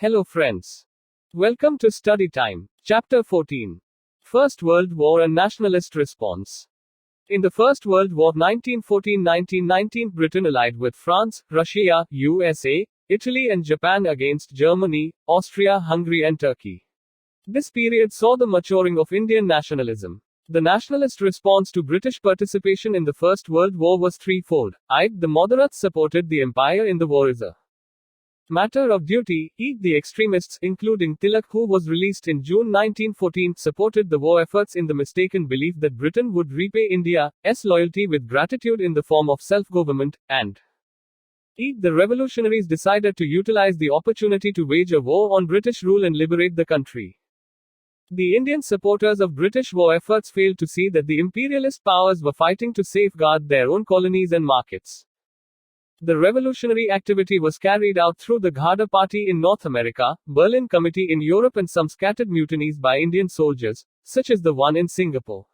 Hello friends. Welcome to Study Time. Chapter 14. First World War and Nationalist Response. In the First World War 1914-1919, Britain allied with France, Russia, USA, Italy and Japan against Germany, Austria, Hungary and Turkey. This period saw the maturing of Indian nationalism. The nationalist response to British participation in the First World War was threefold. The moderates supported the empire in the war as a matter of duty. The extremists, including Tilak, who was released in June 1914, supported the war efforts in the mistaken belief that Britain would repay India's loyalty with gratitude in the form of self-government, and the revolutionaries decided to utilize the opportunity to wage a war on British rule and liberate the country. The Indian supporters of British war efforts failed to see that the imperialist powers were fighting to safeguard their own colonies and markets. The revolutionary activity was carried out through the Ghada Party in North America, Berlin Committee in Europe and some scattered mutinies by Indian soldiers, such as the one in Singapore.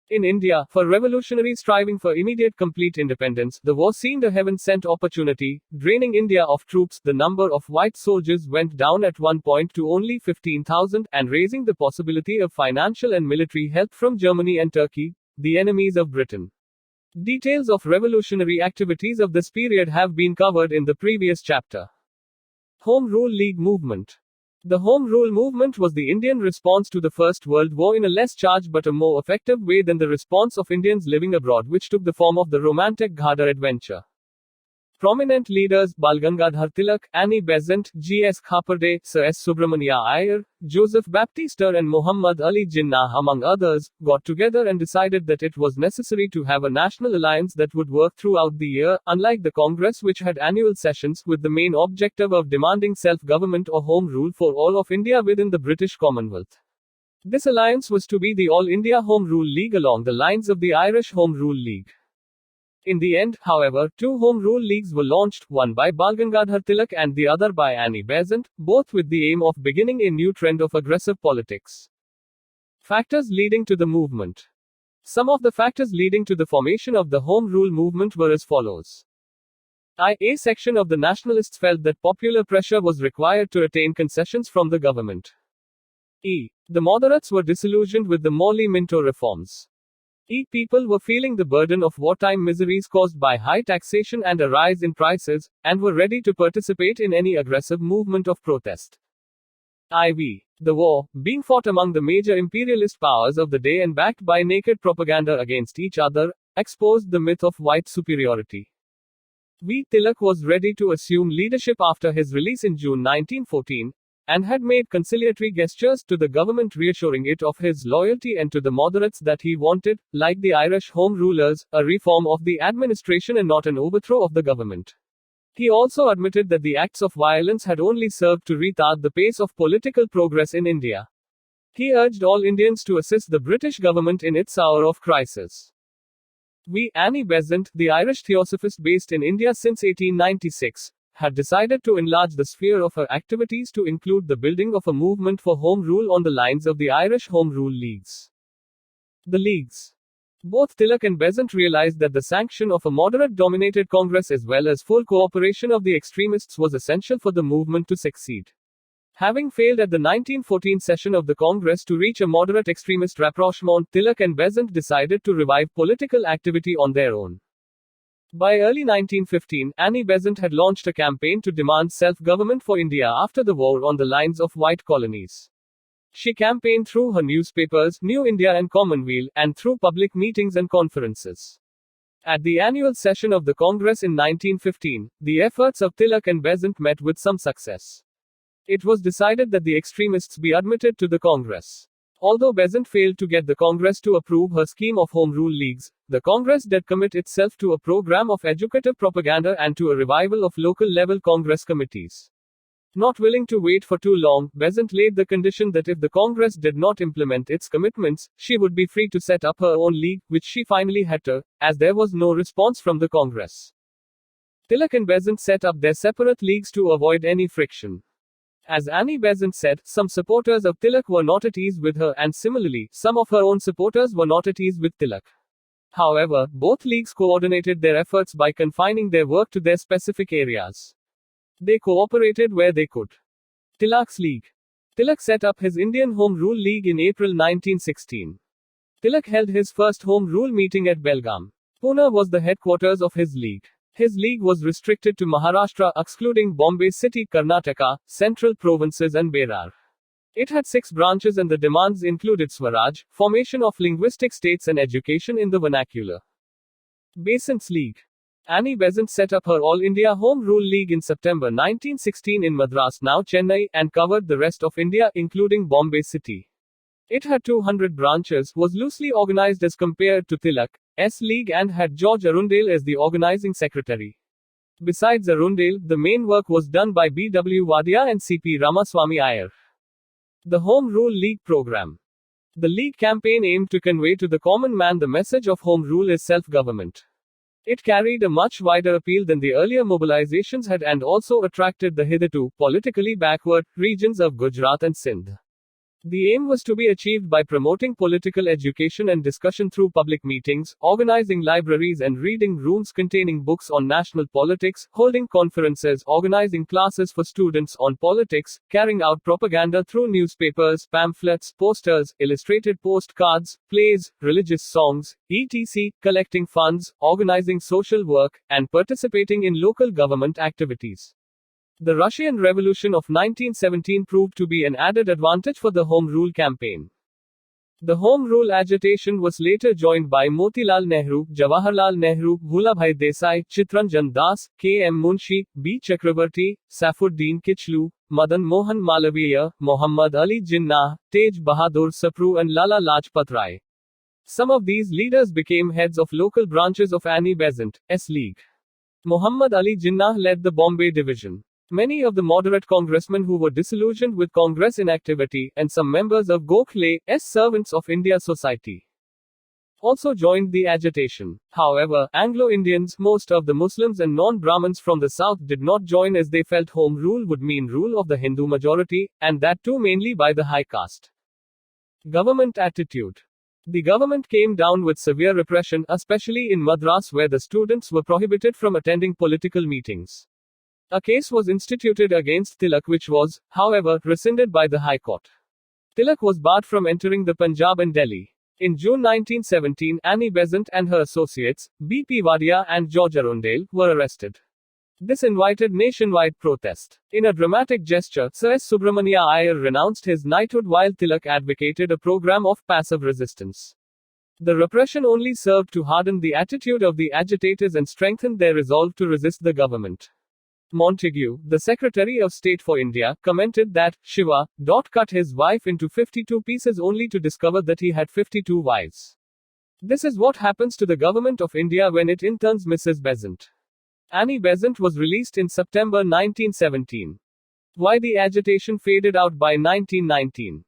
In India, for revolutionaries striving for immediate complete independence, the war seemed a heaven-sent opportunity, draining India of troops. The number of white soldiers went down at one point to only 15,000, and raising the possibility of financial and military help from Germany and Turkey, the enemies of Britain. Details of revolutionary activities of this period have been covered in the previous chapter. Home Rule League Movement. The Home Rule movement was the Indian response to the First World War in a less charged but a more effective way than the response of Indians living abroad, which took the form of the romantic Ghada adventure. Prominent leaders Balgangadhar Tilak, Annie Besant, G.S. Khaparde, Sir S. Subramania Iyer, Joseph Baptista and Muhammad Ali Jinnah, among others, got together and decided that it was necessary to have a national alliance that would work throughout the year, unlike the Congress, which had annual sessions, with the main objective of demanding self-government or home rule for all of India within the British Commonwealth. This alliance was to be the All India Home Rule League along the lines of the Irish Home Rule League. In the end, however, two Home Rule Leagues were launched, one by Balgangadhar Tilak and the other by Annie Besant, both with the aim of beginning a new trend of aggressive politics. Factors leading to the movement. Some of the factors leading to the formation of the Home Rule movement were as follows. A section of the nationalists felt that popular pressure was required to attain concessions from the government. The moderates were disillusioned with the Morley-Minto reforms. People were feeling the burden of wartime miseries caused by high taxation and a rise in prices, and were ready to participate in any aggressive movement of protest. The war, being fought among the major imperialist powers of the day and backed by naked propaganda against each other, exposed the myth of white superiority. Tilak was ready to assume leadership after his release in June 1914, and had made conciliatory gestures to the government, reassuring it of his loyalty, and to the moderates that he wanted, like the Irish Home Rulers, a reform of the administration and not an overthrow of the government. He also admitted that the acts of violence had only served to retard the pace of political progress in India. He urged all Indians to assist the British government in its hour of crisis. Annie Besant, the Irish theosophist based in India since 1896, had decided to enlarge the sphere of her activities to include the building of a movement for home rule on the lines of the Irish Home Rule Leagues. The Leagues. Both Tilak and Besant realized that the sanction of a moderate-dominated Congress as well as full cooperation of the extremists was essential for the movement to succeed. Having failed at the 1914 session of the Congress to reach a moderate extremist rapprochement, Tilak and Besant decided to revive political activity on their own. By early 1915, Annie Besant had launched a campaign to demand self-government for India after the war on the lines of white colonies. She campaigned through her newspapers, New India and Commonweal, and through public meetings and conferences. At the annual session of the Congress in 1915, the efforts of Tilak and Besant met with some success. It was decided that the extremists be admitted to the Congress. Although Besant failed to get the Congress to approve her scheme of Home Rule Leagues, the Congress did commit itself to a program of educative propaganda and to a revival of local-level Congress committees. Not willing to wait for too long, Besant laid the condition that if the Congress did not implement its commitments, she would be free to set up her own league, which she finally had to, as there was no response from the Congress. Tilak and Besant set up their separate leagues to avoid any friction. As Annie Besant said, some supporters of Tilak were not at ease with her, and similarly, some of her own supporters were not at ease with Tilak. However, both leagues coordinated their efforts by confining their work to their specific areas. They cooperated where they could. Tilaks League. Tilak set up his Indian Home Rule League in April 1916. Tilak held his first Home Rule meeting at Belgaum. Pune was the headquarters of his league. His league was restricted to Maharashtra, excluding Bombay City, Karnataka, central provinces and Berar. It had 6 branches and the demands included Swaraj, formation of linguistic states and education in the vernacular. Besant's League. Annie Besant set up her All India Home Rule League in September 1916 in Madras, now Chennai, and covered the rest of India, including Bombay City. It had 200 branches, was loosely organized as compared to Tilak's League, and had George Arundale as the organizing secretary. Besides Arundale, the main work was done by B.W. Wadia and C.P. Ramaswamy Iyer. The Home Rule League program. The League campaign aimed to convey to the common man the message of home rule is self-government. It carried a much wider appeal than the earlier mobilizations had and also attracted the hitherto politically backward regions of Gujarat and Sindh. The aim was to be achieved by promoting political education and discussion through public meetings, organizing libraries and reading rooms containing books on national politics, holding conferences, organizing classes for students on politics, carrying out propaganda through newspapers, pamphlets, posters, illustrated postcards, plays, religious songs, etc., collecting funds, organizing social work, and participating in local government activities. The Russian Revolution of 1917 proved to be an added advantage for the Home Rule campaign. The Home Rule agitation was later joined by Motilal Nehru, Jawaharlal Nehru, Bhulabhai Desai, Chittaranjan Das, K. M. Munshi, B. Chakrabarti, Saifuddin Kichlu, Madan Mohan Malaviya, Muhammad Ali Jinnah, Tej Bahadur Sapru, and Lala Lajpat Rai. Some of these leaders became heads of local branches of Annie Besant's League. Muhammad Ali Jinnah led the Bombay division. Many of the moderate congressmen who were disillusioned with Congress inactivity, and some members of Gokhale's Servants of India Society, also joined the agitation. However, Anglo-Indians, most of the Muslims and non-Brahmins from the south did not join as they felt home rule would mean rule of the Hindu majority, and that too mainly by the high caste. Government attitude. The government came down with severe repression, especially in Madras where the students were prohibited from attending political meetings. A case was instituted against Tilak which was, however, rescinded by the High Court. Tilak was barred from entering the Punjab and Delhi. In June 1917, Annie Besant and her associates, B.P. Wadia and George Arundale, were arrested. This invited nationwide protest. In a dramatic gesture, Sir S. Subramania Iyer renounced his knighthood while Tilak advocated a program of passive resistance. The repression only served to harden the attitude of the agitators and strengthen their resolve to resist the government. Montagu, the Secretary of State for India, commented that Shiva cut his wife into 52 pieces only to discover that he had 52 wives. This is what happens to the government of India when it interns Mrs. Besant. Annie Besant was released in September 1917. Why the agitation faded out by 1919.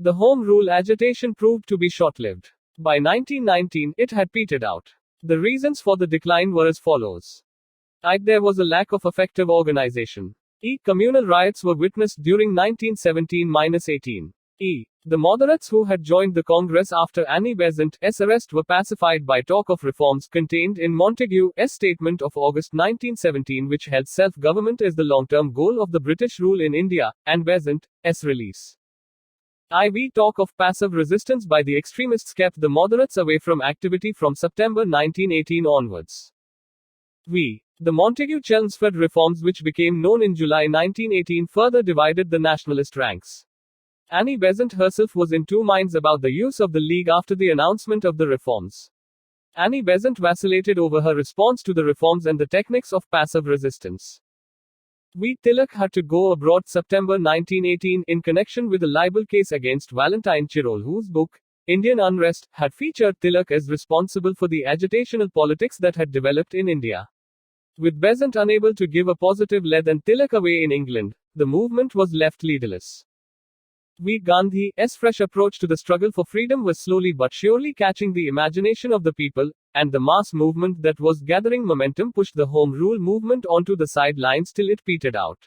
The Home Rule agitation proved to be short-lived. By 1919, it had petered out. The reasons for the decline were as follows. There was a lack of effective organization. Communal riots were witnessed during 1917-18. The moderates who had joined the Congress after Annie Besant's arrest were pacified by talk of reforms contained in Montagu's statement of August 1917 which held self-government as the long-term goal of the British rule in India, and Besant's release. Talk of passive resistance by the extremists kept the moderates away from activity from September 1918 onwards. The Montagu-Chelmsford reforms which became known in July 1918 further divided the nationalist ranks. Annie Besant herself was in two minds about the use of the League after the announcement of the reforms. Annie Besant vacillated over her response to the reforms and the techniques of passive resistance. Tilak had to go abroad September 1918 in connection with a libel case against Valentine Chirol whose book, Indian Unrest, had featured Tilak as responsible for the agitational politics that had developed in India. With Besant unable to give a positive lead and Tilak away in England, the movement was left leaderless. Gandhi's fresh approach to the struggle for freedom was slowly but surely catching the imagination of the people, and the mass movement that was gathering momentum pushed the Home Rule movement onto the sidelines till it petered out.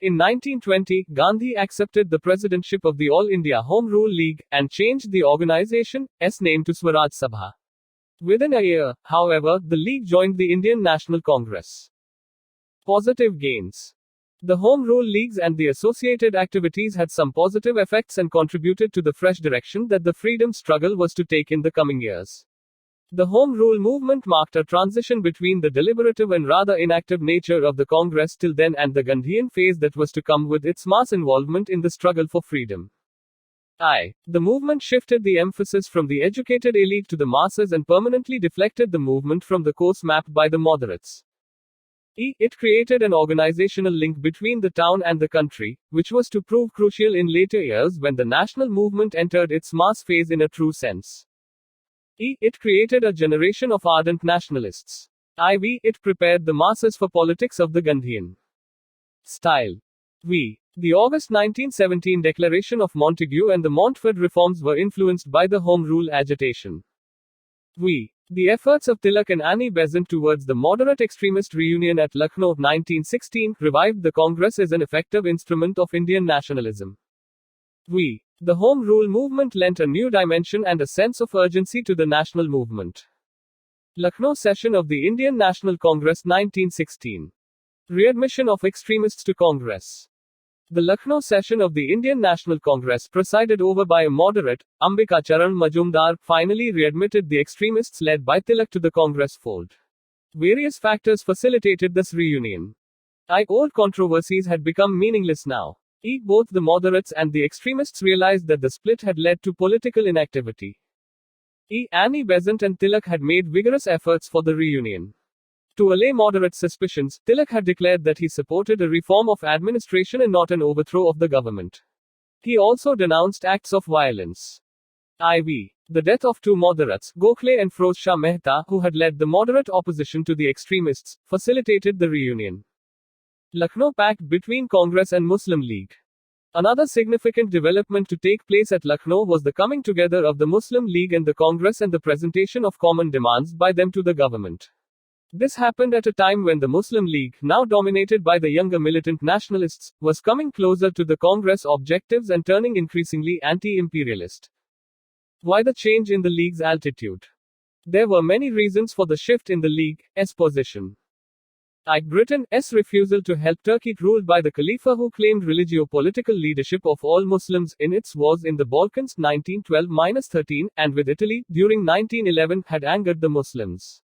In 1920, Gandhi accepted the presidentship of the All India Home Rule League, and changed the organization's name to Swaraj Sabha. Within a year, however, the League joined the Indian National Congress. Positive gains. The Home Rule Leagues and the associated activities had some positive effects and contributed to the fresh direction that the freedom struggle was to take in the coming years. The Home Rule movement marked a transition between the deliberative and rather inactive nature of the Congress till then and the Gandhian phase that was to come with its mass involvement in the struggle for freedom. The movement shifted the emphasis from the educated elite to the masses and permanently deflected the movement from the course mapped by the moderates. It created an organizational link between the town and the country, which was to prove crucial in later years when the national movement entered its mass phase in a true sense. It created a generation of ardent nationalists. It prepared the masses for politics of the Gandhian style. The August 1917 Declaration of Montague and the Montfort reforms were influenced by the Home Rule agitation. The efforts of Tilak and Annie Besant towards the moderate extremist reunion at Lucknow 1916 revived the Congress as an effective instrument of Indian nationalism. The Home Rule movement lent a new dimension and a sense of urgency to the national movement. Lucknow session of the Indian National Congress 1916. Readmission of extremists to Congress. The Lucknow session of the Indian National Congress, presided over by a moderate, Ambika Charan Majumdar, finally readmitted the extremists led by Tilak to the Congress fold. Various factors facilitated this reunion. Old controversies had become meaningless now. Both the moderates and the extremists realized that the split had led to political inactivity. Annie Besant and Tilak had made vigorous efforts for the reunion. To allay moderate suspicions, Tilak had declared that he supported a reform of administration and not an overthrow of the government. He also denounced acts of violence. The death of two moderates, Gokhale and Firoz Shah Mehta, who had led the moderate opposition to the extremists, facilitated the reunion. Lucknow Pact between Congress and Muslim League. Another significant development to take place at Lucknow was the coming together of the Muslim League and the Congress and the presentation of common demands by them to the government. This happened at a time when the Muslim League, now dominated by the younger militant nationalists, was coming closer to the Congress objectives and turning increasingly anti-imperialist. Why the change in the League's attitude? There were many reasons for the shift in the League's position. Britain's refusal to help Turkey, ruled by the Khalifa who claimed religio-political leadership of all Muslims in its wars in the Balkans 1912-13, and with Italy, during 1911, had angered the Muslims.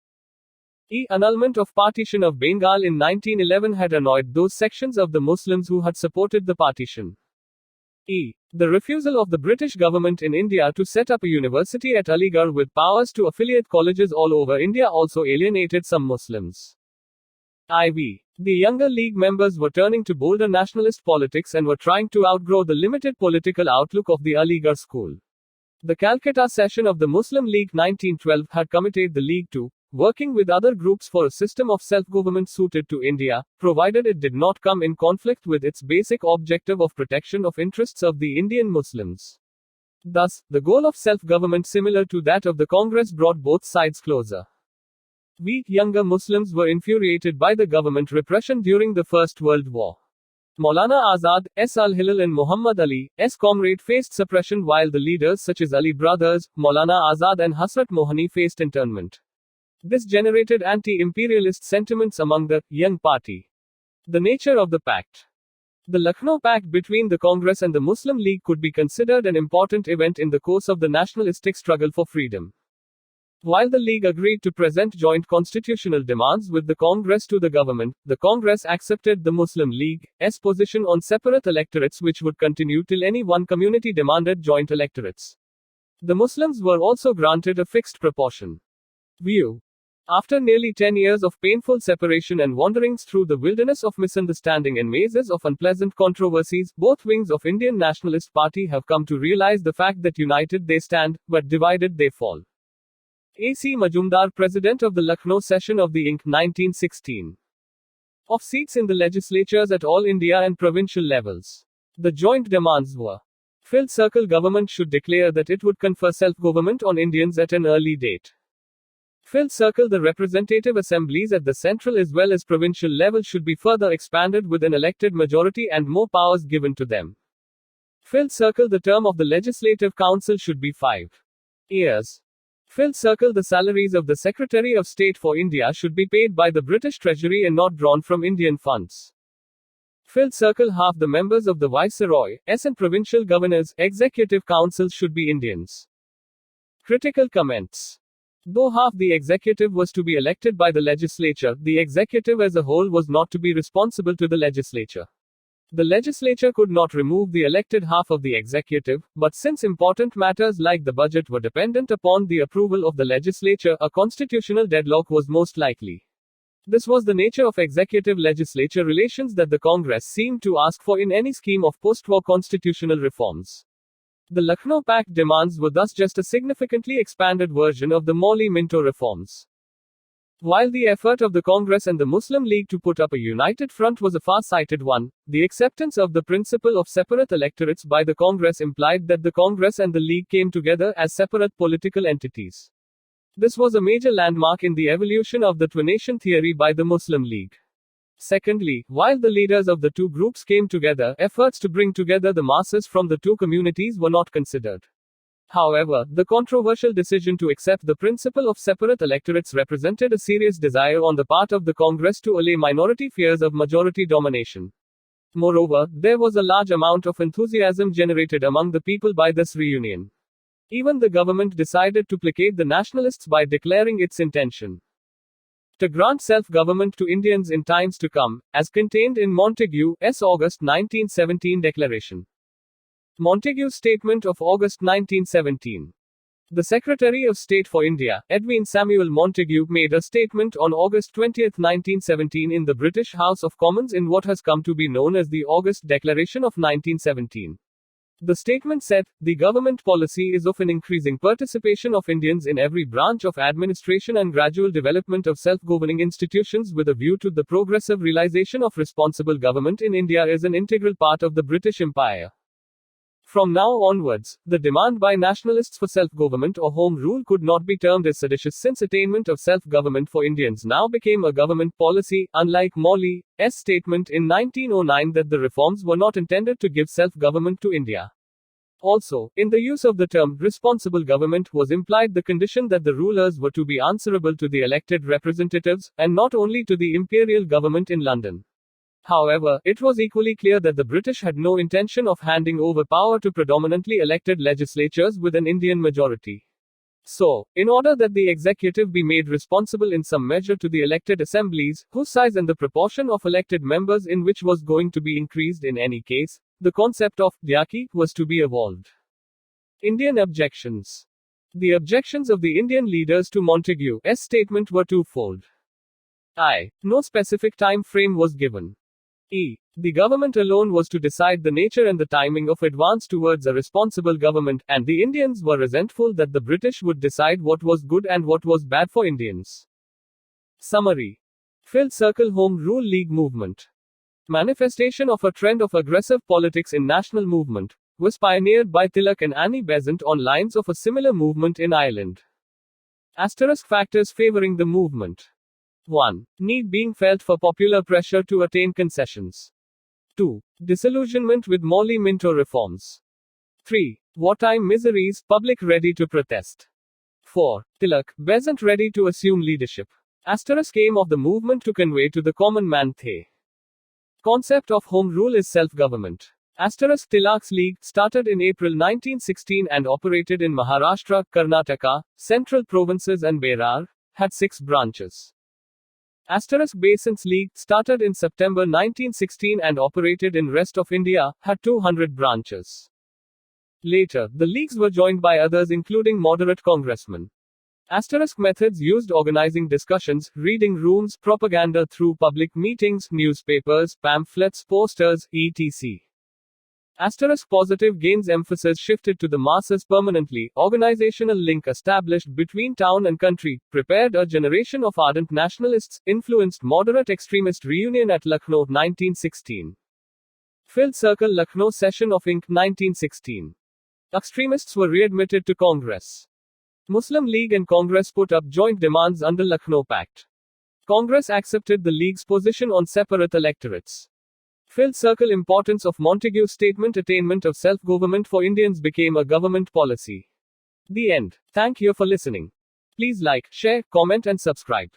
Annulment of partition of Bengal in 1911 had annoyed those sections of the Muslims who had supported the partition. The refusal of the British government in India to set up a university at Aligarh with powers to affiliate colleges all over India also alienated some Muslims. The younger League members were turning to bolder nationalist politics and were trying to outgrow the limited political outlook of the Aligarh school. The Calcutta session of the Muslim League 1912 had committed the League to working with other groups for a system of self-government suited to India, provided it did not come in conflict with its basic objective of protection of interests of the Indian Muslims. Thus, the goal of self-government similar to that of the Congress brought both sides closer. Younger Muslims were infuriated by the government repression during the First World War. Maulana Azad, Al-Hilal and Muhammad Ali's comrade faced suppression while the leaders such as Ali brothers, Maulana Azad and Hasrat Mohani faced internment. This generated anti-imperialist sentiments among the young party. The nature of the pact. The Lucknow Pact between the Congress and the Muslim League could be considered an important event in the course of the nationalistic struggle for freedom. While the League agreed to present joint constitutional demands with the Congress to the government, the Congress accepted the Muslim League's position on separate electorates which would continue till any one community demanded joint electorates. The Muslims were also granted a fixed proportion. After nearly 10 years of painful separation and wanderings through the wilderness of misunderstanding and mazes of unpleasant controversies, both wings of Indian Nationalist Party have come to realize the fact that united they stand, but divided they fall. A.C. Majumdar, President of the Lucknow session of the Inc. 1916. Of seats in the legislatures at all India and provincial levels. The joint demands were: Filled Circle government should declare that it would confer self-government on Indians at an early date. Filled Circle, the representative assemblies at the central as well as provincial level should be further expanded with an elected majority and more powers given to them. Filled Circle, the term of the Legislative Council should be 5 years. Filled Circle, the salaries of the Secretary of State for India should be paid by the British Treasury and not drawn from Indian funds. Filled circle. Half the members of the Viceroy, and provincial governors, executive councils should be Indians. Critical comments. Though half the executive was to be elected by the legislature, the executive as a whole was not to be responsible to the legislature. The legislature could not remove the elected half of the executive, but since important matters like the budget were dependent upon the approval of the legislature, a constitutional deadlock was most likely. This was the nature of executive-legislature relations that the Congress seemed to ask for in any scheme of post-war constitutional reforms. The Lucknow Pact demands were thus just a significantly expanded version of the Morley-Minto reforms. While the effort of the Congress and the Muslim League to put up a united front was a far-sighted one, the acceptance of the principle of separate electorates by the Congress implied that the Congress and the League came together as separate political entities. This was a major landmark in the evolution of the two-nation theory by the Muslim League. Secondly, while the leaders of the two groups came together, efforts to bring together the masses from the two communities were not considered. However, the controversial decision to accept the principle of separate electorates represented a serious desire on the part of the Congress to allay minority fears of majority domination. Moreover, there was a large amount of enthusiasm generated among the people by this reunion. Even the government decided to placate the nationalists by declaring its intention to grant self-government to Indians in times to come, as contained in Montague's August 1917 declaration. Montague's statement of August 1917. The Secretary of State for India, Edwin Samuel Montague, made a statement on August 20, 1917 in the British House of Commons in what has come to be known as the August Declaration of 1917. The statement said, "The government policy is of an increasing participation of Indians in every branch of administration and gradual development of self-governing institutions with a view to the progressive realization of responsible government in India as an integral part of the British Empire." From now onwards, the demand by nationalists for self-government or home rule could not be termed as seditious since attainment of self-government for Indians now became a government policy, unlike Morley's statement in 1909 that the reforms were not intended to give self-government to India. Also, in the use of the term responsible government was implied the condition that the rulers were to be answerable to the elected representatives, and not only to the imperial government in London. However, it was equally clear that the British had no intention of handing over power to predominantly elected legislatures with an Indian majority. So, in order that the executive be made responsible in some measure to the elected assemblies, whose size and the proportion of elected members in which was going to be increased in any case, the concept of dyarchy was to be evolved. Indian objections. The objections of the Indian leaders to Montague's statement were twofold. I. No specific time frame was given. The government alone was to decide the nature and the timing of advance towards a responsible government, and the Indians were resentful that the British would decide what was good and what was bad for Indians. Summary. Filled Circle Home Rule League movement. Manifestation of a trend of aggressive politics in national movement, was pioneered by Tilak and Annie Besant on lines of a similar movement in Ireland. Asterisk factors favoring the movement. 1. Need being felt for popular pressure to attain concessions. 2. Disillusionment with Morley-Minto reforms. 3. Wartime miseries, public ready to protest. 4. Tilak, Besant ready to assume leadership. Asterisk aim of the movement to convey to the common man the concept of home rule is self-government. Asterisk Tilaks League, started in April 1916 and operated in Maharashtra, Karnataka, Central Provinces and Berar, had 6 branches. Asterisk Besant's League, started in September 1916 and operated in rest of India, had 200 branches. Later, the leagues were joined by others including moderate congressmen. Asterisk methods used: organizing discussions, reading rooms, propaganda through public meetings, newspapers, pamphlets, posters, etc. Asterisk positive gains: emphasis shifted to the masses permanently, organizational link established between town and country, prepared a generation of ardent nationalists, influenced moderate extremist reunion at Lucknow 1916. Filled Circle Lucknow Session of Inc. 1916. Extremists were readmitted to Congress. Muslim League and Congress put up joint demands under Lucknow Pact. Congress accepted the League's position on separate electorates. Filled Circle importance of Montague's statement: attainment of self-government for Indians became a government policy. The end. Thank you for listening. Please like, share, comment and subscribe.